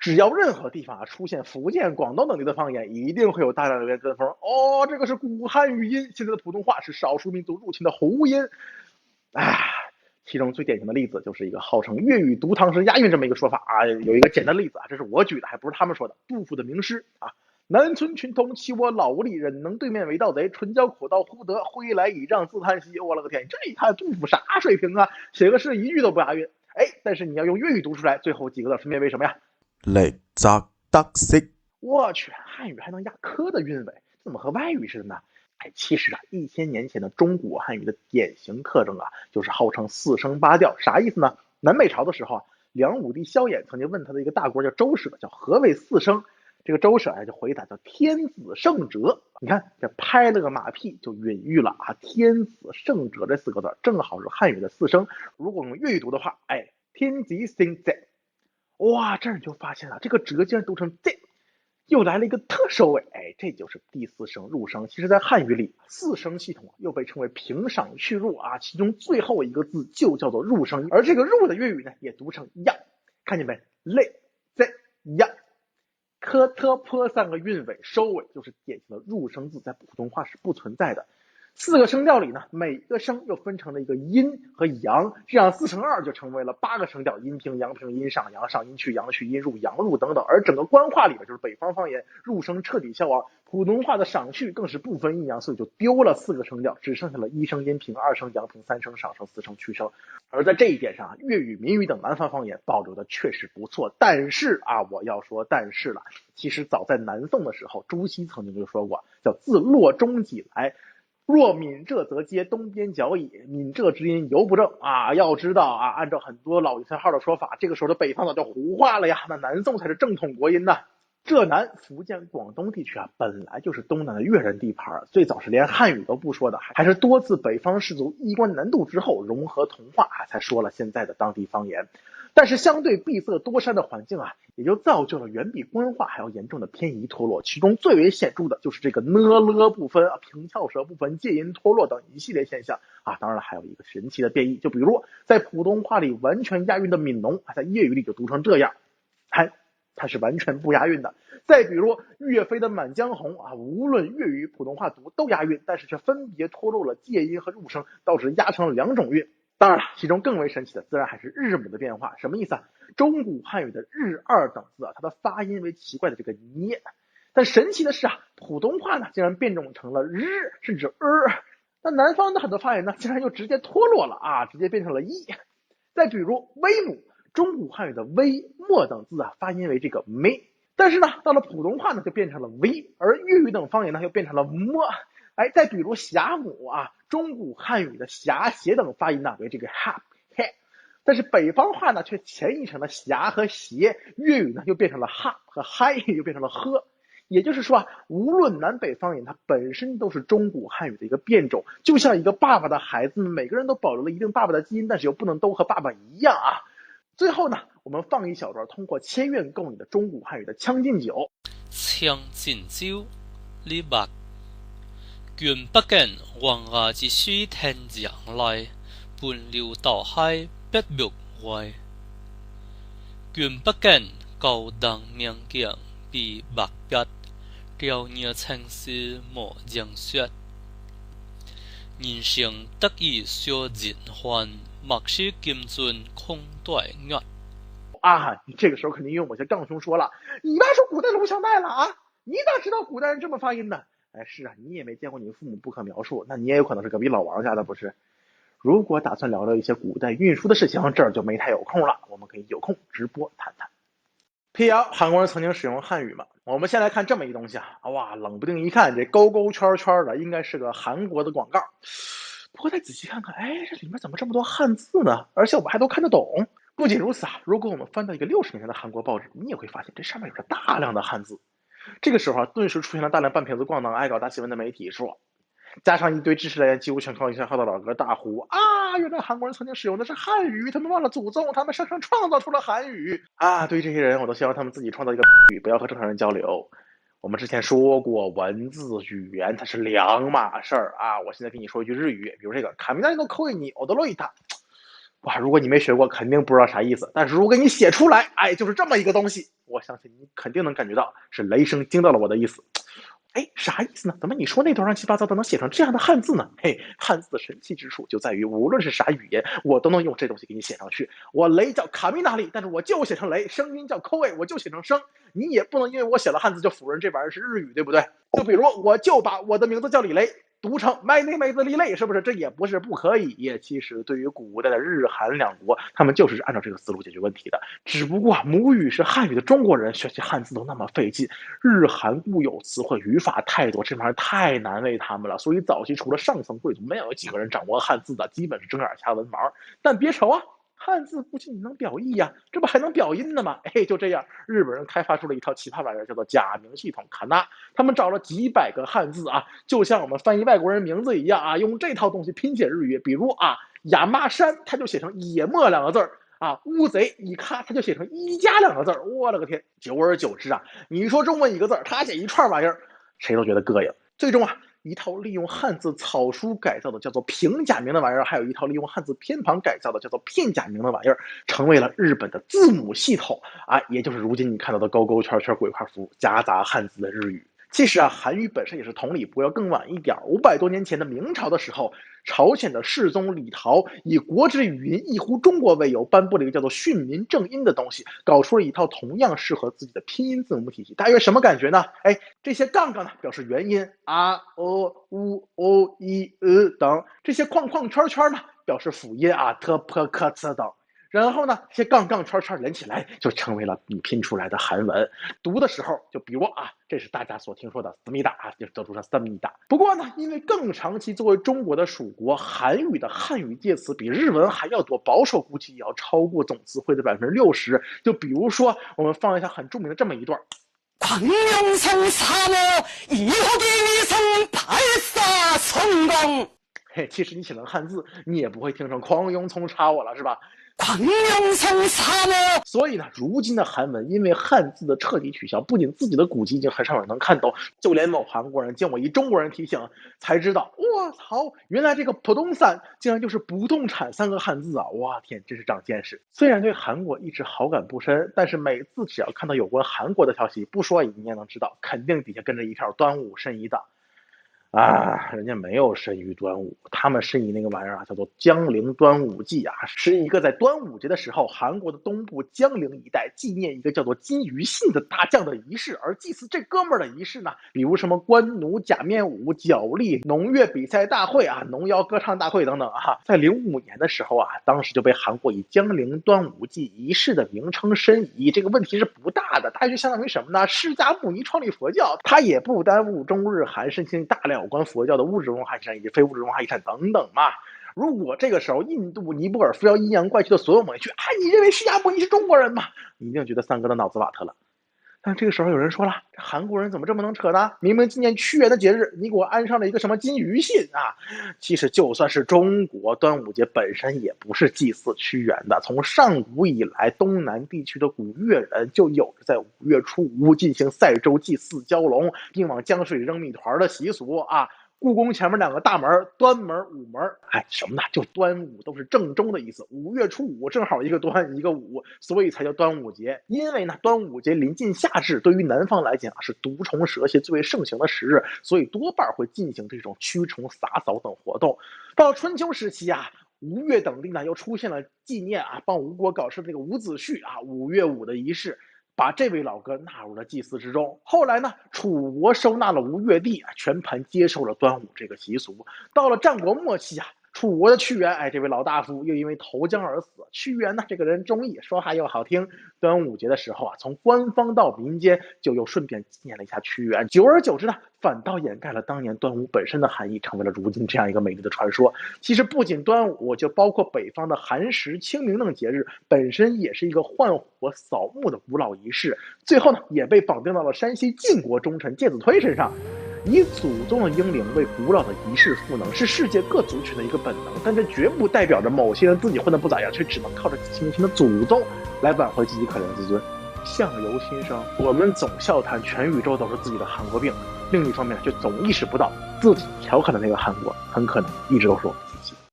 只要任何地方出现福建、广东等地的方言，一定会有大量留言跟风。哦，这个是古汉语音，现在的普通话是少数民族入侵的胡音。其中最典型的例子就是一个号称粤语读唐诗押韵这么一个说法啊。有一个简单的例子啊，这是我举的，还不是他们说的。杜甫的名诗啊，南村群童欺我老无力，忍能对面为盗贼，唇角口到忽得，挥来倚杖自叹息。我了个天，这一看杜甫啥水平啊？写个诗一句都不押韵。但是你要用粤语读出来，最后几个字分别为什么呀？力则得色。我去，汉语还能押科的韵尾，怎么和外语似的呢？其实啊，1000年前的中古汉语的典型特征啊，就是号称4声8调。啥意思呢？南北朝的时候啊，梁武帝萧衍曾经问他的一个大国叫周舍，叫何谓4声？这个周舍就回答叫天子圣哲。你看这拍了个马屁就隐喻了啊，天子圣哲这4个字正好是汉语的4声。如果用粤语读的话，天子聖哲。哇，这你就发现了，这个哲竟然读成这。又来了一个特收尾，这就是第4声入声。其实在汉语里，4声系统又被称为平赏去入啊，其中最后一个字就叫做入声，而这个入的粤语呢也读成呀，看见没？类在呀，科特坡3个韵尾收尾就是典型的入声字，在普通话是不存在的。4个声调里呢，每一个声又分成了一个阴和阳，这样4乘2就成为了8个声调：阴平、阳平、阴上阳、上阴去、阳去、阴入、阳入等等。而整个官话里边，就是北方方言，入声彻底消亡，普通话的赏去更是不分阴阳，所以就丢了4个声调，只剩下了1声阴平、2声阳平、3声上声、4声去声。而在这一点上，粤语、闽语等南方方言保留的确实不错。但是啊，我要说但是了，其实早在南宋的时候，朱熹曾经就说过，叫自洛中己来。若闽浙则接东边角矣，闽浙之音犹不正啊！要知道啊，按照很多老一号的说法，这个时候的北方早就胡话了呀，那南宋才是正统国音呢。浙南、福建、广东地区啊，本来就是东南的越人地盘，最早是连汉语都不说的，还是多次北方士族衣冠南渡之后融合同化，才说了现在的当地方言。但是相对闭塞多山的环境啊，也就造就了远比官话还要严重的偏移脱落，其中最为显著的就是这个了部分啊、平翘舌部分、介音脱落等一系列现象啊。当然了，还有一个神奇的变异，就比如在普通话里完全押韵的闽农，在粤语里就读成这样，它是完全不押韵的。再比如岳飞的《满江红》啊，无论粤语、普通话读都押韵，但是却分别脱落了介音和入声，导致押成了2种韵。当然了，其中更为神奇的自然还是日母的变化。什么意思啊？中古汉语的日2等字啊，它的发音为奇怪的这个捏。但神奇的是啊，普通话呢竟然变种成了日甚至那南方的很多发言呢竟然又直接脱落了啊，直接变成了一。再比如微母，中古汉语的微末等字啊，发音为这个没，但是呢到了普通话呢就变成了微，而粤语等方言呢又变成了么。再比如霞母啊，中古汉语的霞斜等发音呢为这个哈嘿，但是北方话呢却前译成了霞和斜，粤语呢又变成了哈和嗨，又变成了呵。也就是说啊，无论南北方言，它本身都是中古汉语的一个变种，就像一个爸爸的孩子们，每个人都保留了一定爸爸的基因，但是又不能都和爸爸一样啊。最后呢，我们放一小段通过千韵构拟的中古汉语的《将进酒》。将进酒，你目卷不见黄牙之水天上来，奔流到海必木外。卷不见高堂名镜比目别，雕鸟青丝莫将雪。人生得意小尽欢，莫使金樽空对月。你这个时候肯定用某些杠兄说了，你爸说古代龙翔带了啊，你咋知道古代人这么发音呢？是啊，你也没见过你父母不可描述，那你也有可能是隔壁老王家的不是？如果打算聊聊一些古代运输的事情，这儿就没太有空了，我们可以有空直播谈谈。辟谣，韩国人曾经使用汉语吗？我们先来看这么一东西啊，哇，冷不丁一看这勾勾圈圈的，应该是个韩国的广告。不过再仔细看看，这里面怎么这么多汉字呢？而且我们还都看得懂。不仅如此啊，如果我们翻到一个60年前的韩国报纸，你也会发现这上面有着大量的汉字。这个时候啊，顿时出现了大量半瓶子咣当爱搞大新闻的媒体说，加上一堆知识来源几乎全靠一些号的老哥大呼啊，原来韩国人曾经使用的是汉语，他们忘了祖宗，他们生生创造出了韩语啊！对于这些人，我都希望他们自己创造一个语，不要和正常人交流。我们之前说过，文字语言它是两码事儿啊！我现在跟你说一句日语，比如这个卡米纳诺扣伊尼奥德洛伊塔，哇，如果你没学过，肯定不知道啥意思。但是如果你写出来，哎，就是这么一个东西，我相信你肯定能感觉到是雷声惊到了我的意思。哎，啥意思呢？怎么你说那段乱七八糟的能写成这样的汉字呢？嘿，汉字的神奇之处就在于，无论是啥语言，我都能用这东西给你写上去。我雷叫卡米纳利，但是我就写成雷；声音叫口尾，我就写成声。你也不能因为我写了汉字就否认这玩意儿是日语，对不对？就比如我就把我的名字叫李雷读成 My name is 李雷，是不是？这也不是不可以。也其实对于古代的日韩两国，他们就是按照这个思路解决问题的。只不过母语是汉语的中国人学习汉字都那么费劲，日韩固有词汇语法太多，这玩意儿太难为他们了。所以早期除了上层贵族，没有几个人掌握汉字的，基本是睁眼瞎文盲。但别愁啊。汉字不仅能表意呀，这不还能表音呢吗？哎，就这样，日本人开发出了一套奇葩玩意儿，叫做假名系统卡纳。他们找了几百个汉字啊，就像我们翻译外国人名字一样啊，用这套东西拼写日语。比如啊，亚麻山，它就写成野墨两个字啊，乌贼一咔，它就写成一加两个字。我勒个天！久而久之啊，你说中文一个字，他写一串玩意儿，谁都觉得膈应。最终啊。一套利用汉字草书改造的叫做平假名的玩意儿，还有一套利用汉字偏旁改造的叫做片假名的玩意儿，成为了日本的字母系统啊，也就是如今你看到的勾勾圈圈鬼画符夹杂汉字的日语。其实啊，韩语本身也是同理，不过要更晚一点，500多年前的明朝的时候，朝鲜的世宗李祹以国之语音异乎中国为由，颁布了一个叫做训民正音的东西，搞出了一套同样适合自己的拼音字母体系。大约什么感觉呢？哎，这些杠杠呢表示元音啊、u、o、i、等，这些框框圈圈呢表示辅音啊、t、p、k、c 等。然后呢，这些杠杠圈圈连起来，就成为了你拼出来的韩文。读的时候，就比如啊，这是大家所听说的思密达啊，就得出了思密达。不过呢，因为更长期作为中国的属国，韩语的汉语介词比日文还要多，保守估计也要超过总词汇的60%。就比如说，我们放一下很著名的这么一段。광명성 3호 2호기 위성 발사 성공。嘿，其实你写成汉字，你也不会听成狂庸葱插我了，是吧？광명성 3호。所以呢，如今的韩文因为汉字的彻底取消，不仅自己的古籍已经很少人能看懂，就连某韩国人见我一中国人提醒，才知道，我操，原来这个不动産竟然就是不动产3个汉字啊！哇天，真是长见识。虽然对韩国一直好感不深，但是每次只要看到有关韩国的消息，不说你也能知道，肯定底下跟着一条端午申遗的。啊，人家没有申遗端午，他们申遗那个玩意儿啊，叫做江陵端午祭啊，是一个在端午节的时候，韩国的东部江陵一带纪念一个叫做金鱼信的大将的仪式。而祭祀这哥们儿的仪式呢，比如什么官奴假面舞、角力、农乐比赛大会啊、农谣歌唱大会等等啊，在05年的时候啊，当时就被韩国以江陵端午祭仪式的名称申遗。这个问题是不大的，它就相当于什么呢？释迦牟尼创立佛教，它也不耽误中日韩申请大量有关佛教的物质文化遗产以及非物质文化遗产等等嘛。如果这个时候印度、尼泊尔非要阴阳怪气的所有蒙去，你认为释迦牟尼是中国人吗？你一定觉得三哥的脑子瓦特了。但这个时候有人说了，这韩国人怎么这么能扯呢？明明纪念屈原的节日，你给我安上了一个什么金鱼信啊？其实就算是中国，端午节本身也不是祭祀屈原的。从上古以来，东南地区的古越人就有着在5月初5进行赛周祭祀蛟龙，并往江水扔米团的习俗啊。故宫前面2个大门，端门、午门，什么呢？就端午都是正中的意思。5月初5正好一个端一个午，所以才叫端午节。因为呢，端午节临近夏至，对于南方来讲是毒虫蛇蝎最为盛行的时日，所以多半会进行这种驱虫、洒扫等活动。到春秋时期啊，吴越等地呢又出现了纪念帮吴国搞事这个伍子胥5月5的仪式。把这位老哥纳入了祭祀之中。后来呢，楚国收纳了吴越地，全盘接受了端午这个习俗。到了战国末期楚国的屈原，这位老大夫又因为投江而死。屈原呢，这个人忠义，说话又好听。端午节的时候从官方到民间就又顺便纪念了一下屈原。久而久之呢，反倒掩盖了当年端午本身的含义，成为了如今这样一个美丽的传说。其实不仅端午，就包括北方的寒食、清明等节日，本身也是一个换火扫墓的古老仪式。最后呢，也被绑定到了山西晋国忠臣介子推身上。以祖宗的英灵为古老的仪式赋能，是世界各族群的一个本能，但这绝不代表着某些人自己混得不咋样，却只能靠着几千年前的祖宗来挽回岌岌可怜的自尊。相由心生，我们总笑谈全宇宙都是自己的韩国病，另一方面却总意识不到自己调侃的那个韩国很可能一直都是我们自己。